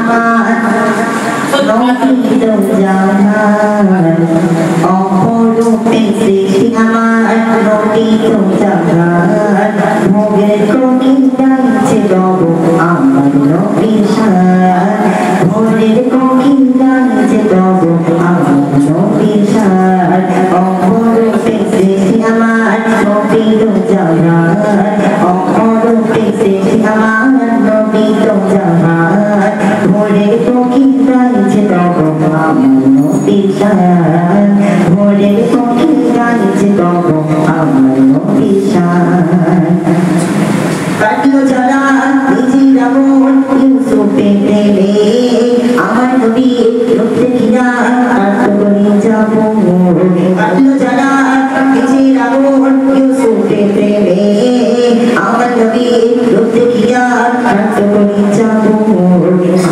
আমার নবী তো জাহান অপরূপে সৃষ্টি আমার নবী তো জাহান ভোগের কোটি গাইছে গব আমার নবীর শান ভোরের কোটি গাইছে গব আমার নবীর শান অপরূপে সৃষ্টি আমার নবী তো জাহান অপরূপে সৃষ্টি আমার নবী তো জাহান ভোরের কোটি গাইছে গব আমার নবীর শান ভোরের কোটি গাইছে গব আমার নবীর শান কাটলো যারা নিজের আমল ইউসুফে প্রেমে আমার নবী রূপে কিনা কাটলো করে যাব কাটলো যারা নিজের আমল ইউসুফে প্রেমে আমার নবী রূপে কিনা কাটলো করে যাব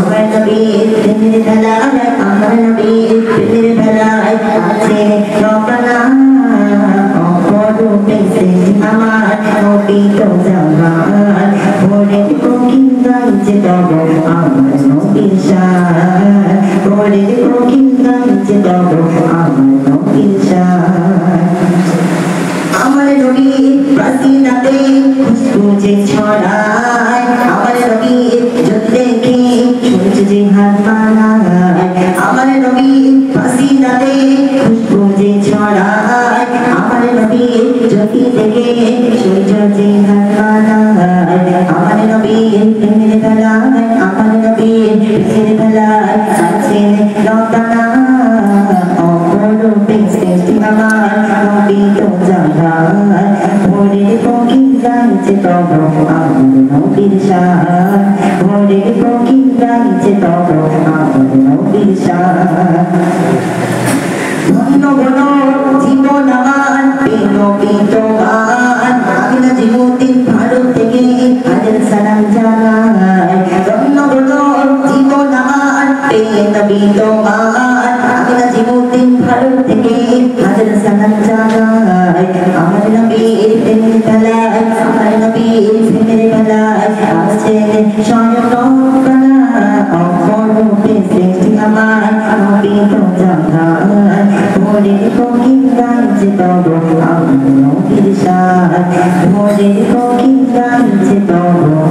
আমার নবী প্রেমের বেলায় আমার নবী প্রেমের বেলায় আছে রবানা অপরূপে সৃষ্টি আমার নবী তো জাহান ভোরের কোকিল গাইছে তব আমার নবীর শান ভোরের কোকিল গাইছে তব আমার নবীর শান আমার নবী প্রাচীনাতে খুশবু যে ছড়ায় আমার নবী যদি দেখে সূর্য যে হাত বাড়ায় আমার নবী প্রাচীনাতে খুশবু যে ছড়ায় আমার নবী যদি দেখে সূর্য যে হাত বাড়ায় আমার নবী প্রেমের বেলায় আমার নবী প্রেমের বেলায় আছে রতানা অপরূপে সৃষ্টি আমার নবী তো জাহান ভোরের কোকিল গাইছে তব আমার নবীর শান ভোরের কোকিল গাইছে তব আমার নবীর শান ধন্য বল জীবন আমার নবী তোমার আমি না জীবন ভারত থেকে হাজার সালাম জানাই ধন্য বল জীবন আমার নবী তোমার আমি না জীবন ভারত থেকে হাজার সালাম জানাই আমার নবীর প্রেমের বেলায় আমার নবীর প্রেমের বেলায় আছে স্বয়ং রব্বানা অপরূপে সৃষ্টি আমার নবী তো জাহান ভোরের কোকিল গাইছে তব আমার নবীর শান ভোরের কোকিল গাইছে তব